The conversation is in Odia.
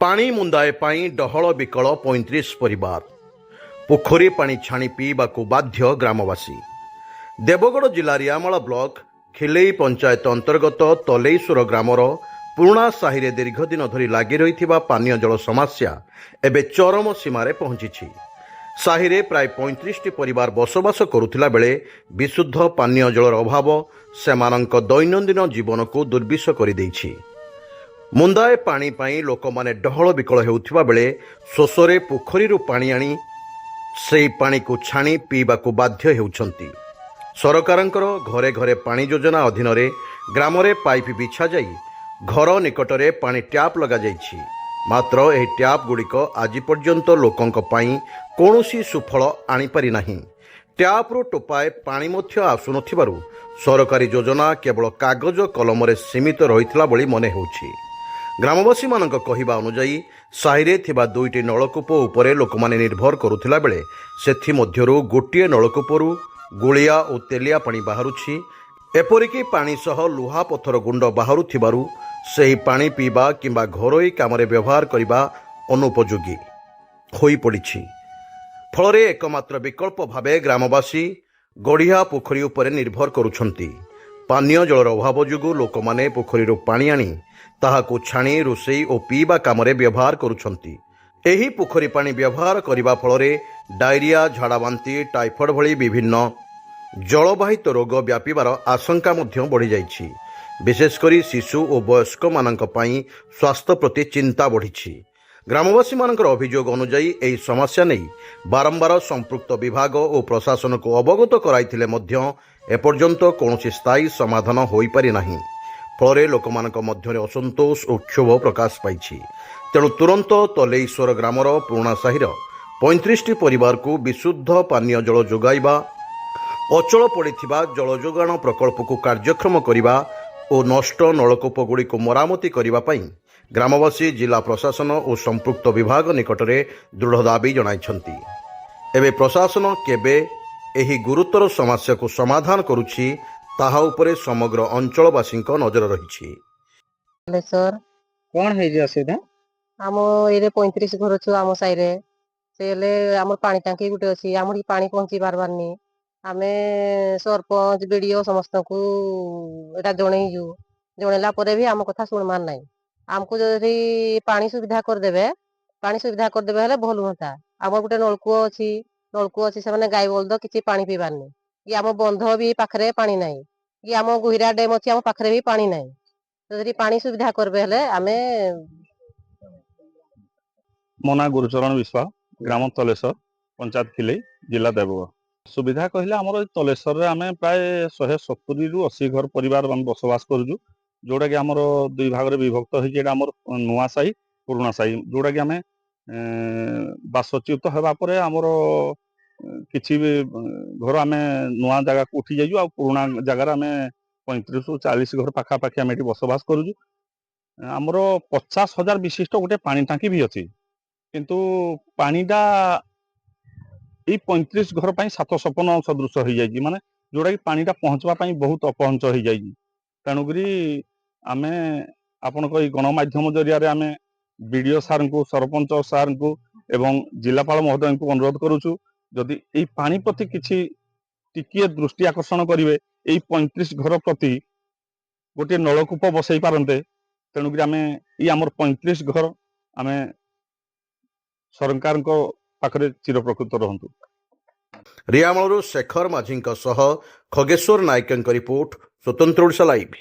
ପାଣି ମୁନ୍ଦାଏ ପାଇଁ ଡହଳ ବିକଳ 35 ପରିବାର। ପୋଖରୀ ପାଣି ଛାଣି ପିଇବାକୁ ବାଧ୍ୟ ଗ୍ରାମବାସୀ। ଦେବଗଡ଼ ଜିଲ୍ଲା ରିଆମଳ ବ୍ଲକ ଖିଲେଇ ପଞ୍ଚାୟତ ଅନ୍ତର୍ଗତ ତଲେଇଶ୍ୱର ଗ୍ରାମର ପୁରୁଣା ସାହିରେ ଦୀର୍ଘଦିନ ଧରି ଲାଗି ରହିଥିବା ପାନୀୟ ଜଳ ସମସ୍ୟା ଏବେ ଚରମ ସୀମାରେ ପହଞ୍ଚିଛି। ସାହିରେ ପ୍ରାୟ 35ଟି ପରିବାର ବସବାସ କରୁଥିଲା ବେଳେ ବିଶୁଦ୍ଧ ପାନୀୟ ଜଳର ଅଭାବ ସେମାନଙ୍କ ଦୈନନ୍ଦିନ ଜୀବନକୁ ଦୁର୍ବିଷ କରିଦେଇଛି। ମୁନ୍ଦାଏ ପାଣି ପାଇଁ ଲୋକମାନେ ଡହଳ ବିକଳ ହେଉଥିବା ବେଳେ ଶୋଷରେ ପୋଖରୀରୁ ପାଣି ଆଣି ସେହି ପାଣିକୁ ଛାଣି ପିଇବାକୁ ବାଧ୍ୟ ହେଉଛନ୍ତି। ସରକାରଙ୍କର ଘରେ ଘରେ ପାଣି ଯୋଜନା ଅଧୀନରେ ଗ୍ରାମରେ ପାଇପ୍ ବିଛାଯାଇ ଘର ନିକଟରେ ପାଣି ଟ୍ୟାପ୍ ଲଗାଯାଇଛି। ମାତ୍ର ଏହି ଟ୍ୟାପ୍ ଗୁଡ଼ିକ ଆଜି ପର୍ଯ୍ୟନ୍ତ ଲୋକଙ୍କ ପାଇଁ କୌଣସି ସୁଫଳ ଆଣିପାରି ନାହିଁ। ଟ୍ୟାପ୍ରୁ ଟୋପାଏ ପାଣି ମଧ୍ୟ ଆସୁନଥିବାରୁ ସରକାରୀ ଯୋଜନା କେବଳ କାଗଜ କଲମରେ ସୀମିତ ରହିଥିଲା ଭଳି ମନେ ହେଉଛି। ଗ୍ରାମବାସୀମାନଙ୍କ କହିବା ଅନୁଯାୟୀ ସାହିରେ ଥିବା 2ଟି ନଳକୂପ ଉପରେ ଲୋକମାନେ ନିର୍ଭର କରୁଥିଲା ବେଳେ ସେଥିମଧ୍ୟରୁ ଗୋଟିଏ ନଳକୂପରୁ ଗୋଳିଆ ଓ ତେଲିଆ ପାଣି ବାହାରୁଛି। ଏପରିକି ପାଣି ସହ ଲୁହା ପଥର ଗୁଣ୍ଡ ବାହାରୁଥିବାରୁ ସେହି ପାଣି ପିଇବା କିମ୍ବା ଘରୋଇ କାମରେ ବ୍ୟବହାର କରିବା ଅନୁପଯୋଗୀ ହୋଇପଡ଼ିଛି। ଫଳରେ ଏକମାତ୍ର ବିକଳ୍ପ ଭାବେ ଗ୍ରାମବାସୀ ଗଡ଼ିଆ ପୋଖରୀ ଉପରେ ନିର୍ଭର କରୁଛନ୍ତି। ପାନୀୟ ଜଳର ଅଭାବ ଯୋଗୁଁ ଲୋକମାନେ ପୋଖରୀରୁ ପାଣି ଆଣି ତାହାକୁ ଛାଣି ରୋଷେଇ ଓ ପିଇବା କାମରେ ବ୍ୟବହାର କରୁଛନ୍ତି। ଏହି ପୋଖରୀ ପାଣି ବ୍ୟବହାର କରିବା ଫଳରେ ଡାଇରିଆ, ଝାଡ଼ାବାନ୍ତି, ଟାଇଫଏଡ୍ ଭଳି ବିଭିନ୍ନ ଜଳବାହିତ ରୋଗ ବ୍ୟାପିବାର ଆଶଙ୍କା ମଧ୍ୟ ବଢ଼ିଯାଇଛି। ବିଶେଷ କରି ଶିଶୁ ଓ ବୟସ୍କମାନଙ୍କ ପାଇଁ ସ୍ୱାସ୍ଥ୍ୟ ପ୍ରତି ଚିନ୍ତା ବଢ଼ିଛି। ଗ୍ରାମବାସୀମାନଙ୍କର ଅଭିଯୋଗ ଅନୁଯାୟୀ ଏହି ସମସ୍ୟା ନେଇ ବାରମ୍ବାର ସମ୍ପୃକ୍ତ ବିଭାଗ ଓ ପ୍ରଶାସନକୁ ଅବଗତ କରାଇଥିଲେ ମଧ୍ୟ ଏପର୍ଯ୍ୟନ୍ତ କୌଣସି ସ୍ଥାୟୀ ସମାଧାନ ହୋଇପାରି ନାହିଁ। ଫଳରେ ଲୋକମାନଙ୍କ ମଧ୍ୟରେ ଅସନ୍ତୋଷ ଓ କ୍ଷୋଭ ପ୍ରକାଶ ପାଇଛି। ତେଣୁ ତୁରନ୍ତ ତଲେଇଶ୍ୱର ଗ୍ରାମର ପୁରୁଣା ସାହିର 35ଟି ପରିବାରକୁ ବିଶୁଦ୍ଧ ପାନୀୟ ଜଳ ଯୋଗାଇବା, ଅଚଳ ପଡ଼ିଥିବା ଜଳ ଯୋଗାଣ ପ୍ରକଳ୍ପକୁ କାର୍ଯ୍ୟକ୍ଷମ କରିବା ଓ ନଷ୍ଟ ନଳକୂପଗୁଡ଼ିକୁ ମରାମତି କରିବା ପାଇଁ ଗ୍ରାମବାସୀ ଜିଲ୍ଲା ପ୍ରଶାସନ ଓ ସମ୍ପୃକ୍ତ ବିଭାଗ ନିକଟରେ ଦୃଢ଼ ଦାବି ଜଣାଇଛନ୍ତି। ଏବେ ପ୍ରଶାସନ କେବେ ଏହି ଗୁରୁତର ସମସ୍ୟାକୁ ସମାଧାନ କରୁଛି ତାହା ଉପରେ ସମଗ୍ର ଅଞ୍ଚଳବାସୀଙ୍କ ନଜର ରହିଛି। କଣ ହେଇଛି ଅସୁବିଧା? ଆମ ଏଇରେ 35 ଘର ଅଛୁ ଆମ ସାହିରେ। ସେ ହେଲେ ଆମର ପାଣି ଟାଙ୍କି ଗୋଟେ ଅଛି, ଆମର ପାଣି ପହଞ୍ଚି ପାରବାରନି। ଆମେ ସରପଞ୍ଚ ବିଡିଓ ସମସ୍ତଙ୍କୁ ଏଟା ଜଣେଇଛୁ। ଜଣେଇଲା ପରେ ବି ଆମ କଥା ଶୁଣବାର ନାହିଁ। ଆମକୁ ଯଦି ପାଣି ସୁବିଧା କରିଦେବେ ହେଲେ ଭଲ ହୁଅନ୍ତା। ଆମର ଗୋଟେ ନଳକୂଅ ଅଛି, ସେମାନେ ଗାଈ ବଳଦ କିଛି ପାଣି ପିଇବାରନି। କି ଆମ ବନ୍ଧ ବି ପାଖରେ ପାଣି ନାହିଁ, କି ଆମ ଗୁହିରା ଡ୍ୟାମ୍ ଅଛି, ଆମ ପାଖରେ ବି ପାଣି ନାହିଁ। ଯଦି ପାଣି ସୁବିଧା କରିବେ ହେଲେ ଆମେ। ମୋ ନାଁ ଗୁରୁଚରଣ ବିଶ୍ୱାଳ, ଗ୍ରାମ ତଲେଶ୍ୱର, ପଞ୍ଚାୟତ ଖିଲେଇ, ଜିଲ୍ଲା ଦେବଗଡ଼। ସୁବିଧା କହିଲେ ଆମର ଏଇ ତଲେଶ୍ୱରରେ ଆମେ ପ୍ରାୟ 170ରୁ 80 ଘର ପରିବାର ଆମେ ବସବାସ କରୁଛୁ। ଯୋଉଟାକି ଆମର 2 ଭାଗରେ ବିଭକ୍ତ ହେଇଛି। ଏଇଟା ଆମର ନୂଆ ସାହି, ପୁରୁଣା ସାହି। ଯୋଉଟାକି ଆମେ ବାସଚ୍ୟୁତ ହେବା ପରେ ଆମର କିଛି ଘର ଆମେ ନୂଆ ଜାଗାକୁ ଉଠି ଯାଇଛୁ, ଆଉ ପୁରୁଣା ଜାଗାରେ ଆମେ 35ରୁ 40 ଘର ପାଖାପାଖି ଆମେ ଏଠି ବସବାସ କରୁଛୁ। ଆମର 50,000 ବିଶିଷ୍ଟ ଗୋଟେ ପାଣି ଟାଙ୍କି ବି ଅଛି, କିନ୍ତୁ ପାଣିଟା ଏଇ 35 ଘର ପାଇଁ ସାତ ସପନ ସଦୃଶ ହେଇଯାଇଛି। ମାନେ ଯୋଉଟାକି ପାଣିଟା ପହଞ୍ଚିବା ପାଇଁ ବହୁତ ଅପହଞ୍ଚ ହେଇଯାଇଛି। ତେଣୁକରି ଆମେ ଆପଣଙ୍କ ଏଇ ଗଣମାଧ୍ୟମ ଜରିଆରେ ଆମେ ବିଡିଓ ସାର୍ଙ୍କୁ, ସରପଞ୍ଚ ସାର୍ଙ୍କୁ ଏବଂ ଜିଲ୍ଲାପାଳ ମହୋଦୟଙ୍କୁ ଅନୁରୋଧ କରୁଛୁ, ଯଦି ଏଇ ପାଣି ପ୍ରତି କିଛି ଟିକିଏ ଦୃଷ୍ଟି ଆକର୍ଷଣ କରିବେ, ଏଇ 35 ଘର ପ୍ରତି ଗୋଟିଏ ନଳକୂପ ବସେଇ ପାରନ୍ତେ। ତେଣୁକରି ଆମେ ଏଇ ଆମର 35 ଘର ଆମେ ସରକାରଙ୍କ ପାଖରେ ଚିରପ୍ରକୃତ ରହନ୍ତୁ। ରିଆମଳରୁ ଶେଖର ମାଝୀଙ୍କ ସହ ଖଗେଶ୍ୱର ନାୟକଙ୍କ ରିପୋର୍ଟ, ସ୍ୱତନ୍ତ୍ର ଓଡ଼ିଶା ଲାଇଭ୍।